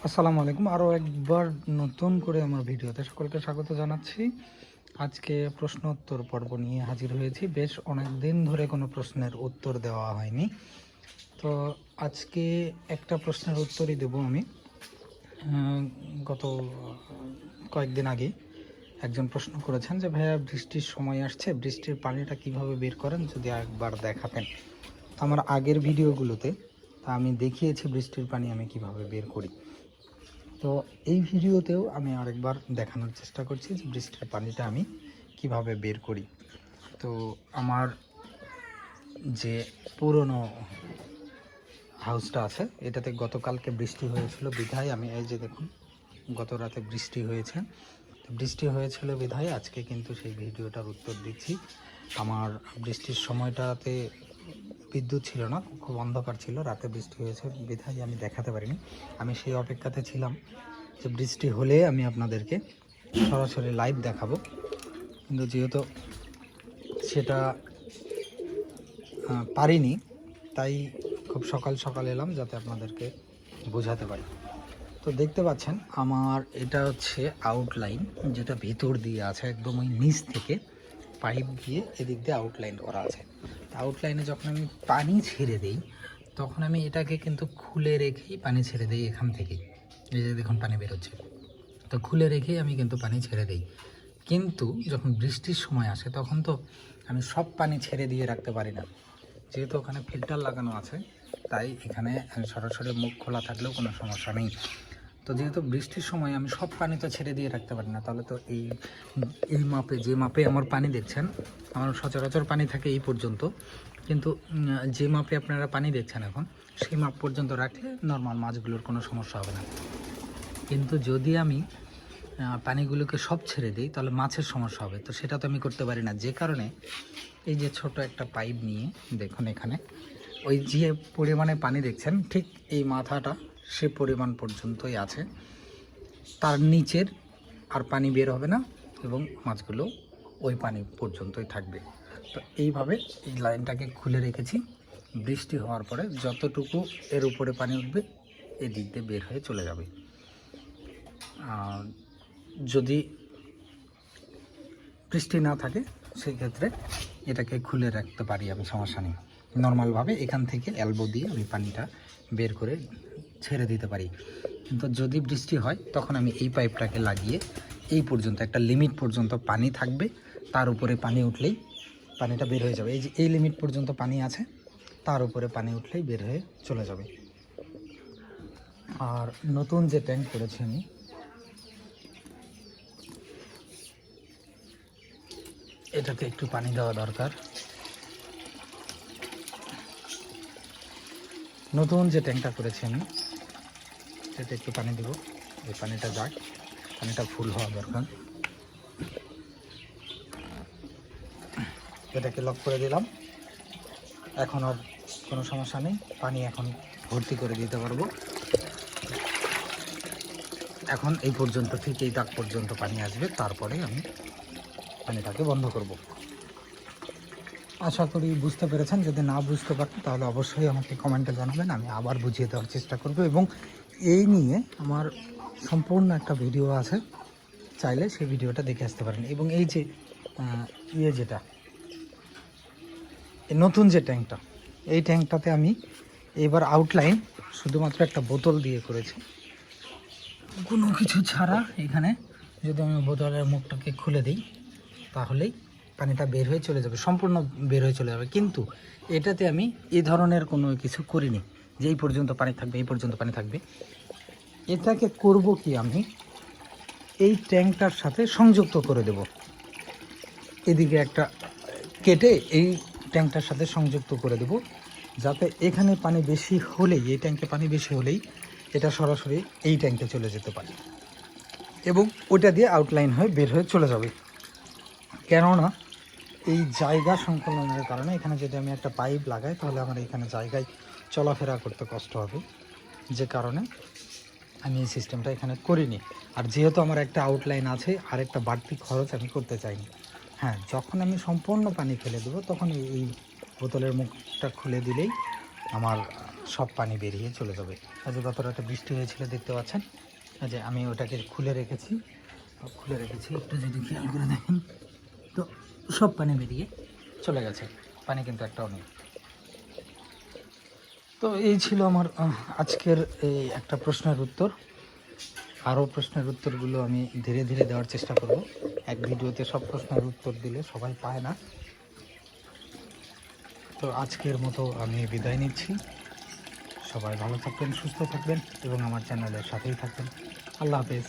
আসসালামু আলাইকুম। আরও একবার নতুন করে আমার ভিডিওতে সকলকে স্বাগত জানাচ্ছি। আজকে প্রশ্ন উত্তর পর্ব নিয়ে হাজির হয়েছি। বেশ অনেক দিন ধরে কোনো প্রশ্নের উত্তর দেওয়া হয়নি, তো আজকে একটা প্রশ্নের উত্তরই দেব আমি। গত কয়েকদিন আগে একজন প্রশ্ন করেছেন যে ভাইয়া, বৃষ্টির সময় আসছে, বৃষ্টির পানিটা কিভাবে বের করেন, যদি একবার দেখাতেন। তো আমার আগের ভিডিওগুলোতে আমি দেখিয়েছি বৃষ্টির পানি আমি কিভাবে বের করি। তো এই ভিডিওতেও আমি আরেকবার দেখানোর চেষ্টা করছি যে বৃষ্টির পানিটা আমি কিভাবে বের করি। তো আমার যে পুরনো হাউসটা আছে, এটাতে গতকালকে বৃষ্টি হয়েছিল বিধায় আমি, এই যে দেখুন, গত রাতে বৃষ্টি হয়েছে, বৃষ্টি হয়েছিল বিধায় আজকে কিন্তু সেই ভিডিওটার উত্তর দিচ্ছি। আমার বৃষ্টির সময়টাতে বিদ্যুৎ ছিল না, খুব অন্ধকার ছিল, রাতে বৃষ্টি হয়েছে বিধায় আমি দেখাতে পারিনি। আমি সেই অপেক্ষাতে ছিলাম যে বৃষ্টি হলে আমি আপনাদেরকে সরাসরি লাইভ দেখাবো, কিন্তু যেহেতু সেটা পারিনি, তাই খুব সকাল সকাল এলাম যাতে আপনাদেরকে বোঝাতে পারি। তো দেখতে পাচ্ছেন আমার এটা হচ্ছে আউটলাইন, যেটা ভিতর দিয়ে আছে, একদম ওই নিচ থেকে পাইপ দিয়ে এদিক দিয়ে আউটলাইন করা আছে। আউটলাইনে যখন আমি পানি ছেড়ে দিই, তখন আমি এটাকে কিন্তু খুলে রেখেই পানি ছেড়ে দিই এখান থেকেই। এই যে দেখুন পানি বেরোচ্ছে, তো খুলে রেখেই আমি কিন্তু পানি ছেড়ে দিই। কিন্তু যখন বৃষ্টির সময় আসে তখন তো আমি সব পানি ছেড়ে দিয়ে রাখতে পারি না, যেহেতু ওখানে ফিল্টার লাগানো আছে, তাই এখানে সরাসরি মুখ খোলা থাকলেও কোনো সমস্যা নেই। তো যেহেতু বৃষ্টির সময় আমি সব পানি তো ছেড়ে দিয়ে রাখতে পারি না, তাহলে তো এই এই মাপে, যে মাপে আমার পানি দেখছেন, আমার সচরাচর পানি থাকে এই পর্যন্ত, কিন্তু যে মাপে আপনারা পানি দেখছেন এখন, সেই মাপ পর্যন্ত রাখলে নর্মাল মাছগুলোর কোনো সমস্যা হবে না। কিন্তু যদি আমি পানিগুলোকে সব ছেড়ে দিই, তাহলে মাছের সমস্যা হবে, তো সেটা তো আমি করতে পারি না। যে কারণে এই যে ছোট একটা পাইপ নিয়ে, দেখুন এখানে ওই যে পরিমাণে পানি দেখছেন, ঠিক এই মাথাটা সে পরিমাণ পর্যন্তই আছে, তার নিচের আর পানি বের হবে না, এবং মাছগুলো ওই পানি পর্যন্তই থাকবে। তো এইভাবে এই লাইনটাকে খুলে রেখেছি। বৃষ্টি হওয়ার পরে যতটুকু এর উপরে পানি উঠবে, এই দিক দিয়ে বের হয়ে চলে যাবে। যদি বৃষ্টি না থাকে সেই ক্ষেত্রে এটাকে খুলে রাখতে পারি আমি, সমস্যা নেই। নর্মালভাবে এখান থেকে এলবো দিয়ে আমি পানিটা বের করে ছেড়ে দিতে পারি। কিন্তু যদি বৃষ্টি হয় তখন আমি এই পাইপটাকে লাগিয়ে এই পর্যন্ত, একটা লিমিট পর্যন্ত পানি থাকবে, তার উপরে পানি উঠলেই পানিটা বের হয়ে যাবে। এই যে এই লিমিট পর্যন্ত পানি আছে, তার উপরে পানি উঠলেই বের হয়ে চলে যাবে। আর নতুন যে ট্যাঙ্ক করেছি আমি, এটাতে একটু পানি দেওয়া দরকার। নতুন যে ট্যাঙ্কটা করেছি আমি, এটাতে একটু পানি দেবো, এই পানিটা যাক, পানিটা ফুল হওয়া দরকার। এটাকে লক করে দিলাম, এখন আর কোনো সমস্যা নেই, পানি এখন ভর্তি করে দিতে পারবো। এখন এই পর্যন্ত, ঠিক এই দাগ পর্যন্ত পানি আসবে, তারপরে আমি পানিটাকে বন্ধ করব। আশা করি বুঝতে পেরেছেন। যদি না বুঝতে পারেন তাহলে অবশ্যই আমাকে কমেন্টে জানাবেন, আমি আবার বুঝিয়ে দেওয়ার চেষ্টা করব। এবং এই নিয়ে আমার সম্পূর্ণ একটা ভিডিও আছে, চাইলে সেই ভিডিওটা দেখে আসতে পারেন। এবং এই যে যেটা নতুন যে ট্যাঙ্কটা, এই ট্যাঙ্কটাতে আমি এবার আউটলাইন শুধুমাত্র একটা বোতল দিয়ে করেছি, কোনো কিছু ছাড়া। এখানে যদি আমি বোতলের মুখটাকে খুলে দিই, তাহলেই পানিটা বের হয়ে চলে যাবে, সম্পূর্ণ বের হয়ে চলে যাবে। কিন্তু এটাতে আমি এই ধরনের কোনো কিছু করিনি যে এই পর্যন্ত পানি থাকবে, এই পর্যন্ত পানি থাকবে। এটাকে করব কি, আমি এই ট্যাঙ্কটার সাথে সংযুক্ত করে দেব, এদিকে একটা কেটে এই ট্যাঙ্কটার সাথে সংযুক্ত করে দেব, যাতে এখানে পানি বেশি হলেই, এই ট্যাঙ্কে পানি বেশি হলেই এটা সরাসরি এই ট্যাঙ্কে চলে যেতে পারে, এবং ওটা দিয়ে আউটলাইন হয়ে বের হয়ে চলে যাবে। কেননা এই জায়গা সংকলনের কারণে এখানে যদি আমি একটা পাইপ লাগাই, তাহলে আমার এখানে জায়গায় চলাফেরা করতে কষ্ট হবে, যে কারণে আমি এই সিস্টেমটা এখানে করিনি। আর যেহেতু আমার একটা আউটলাইন আছে, আর একটা বাড়তি খরচ আমি করতে চাইনি। হ্যাঁ, যখন আমি সম্পূর্ণ পানি ফেলে দেবো, তখন এই বোতলের মুখটা খুলে দিলেই আমার সব পানি বেরিয়ে চলে যাবে। আজ গত রাতে বৃষ্টি হয়েছিল দেখতে পাচ্ছেন। যে আমি ওটাকে খুলে রেখেছি একটু যদি খেয়াল করে দেখেন তো সব পানি বেরিয়ে চলে গেছে, পানি কিন্তু একটাও নেই। তো এই ছিল আমার আজকের এই একটা প্রশ্নের উত্তর। আরও প্রশ্নের উত্তরগুলো আমি ধীরে ধীরে দেওয়ার চেষ্টা করব। এক ভিডিওতে সব প্রশ্নের উত্তর দিলে সবাই পায় না। তো আজকের মতো আমি বিদায় নিচ্ছি। সবাই ভালো থাকবেন, সুস্থ থাকবেন এবং আমার চ্যানেলের সাথেই থাকবেন। আল্লাহ হাফেজ।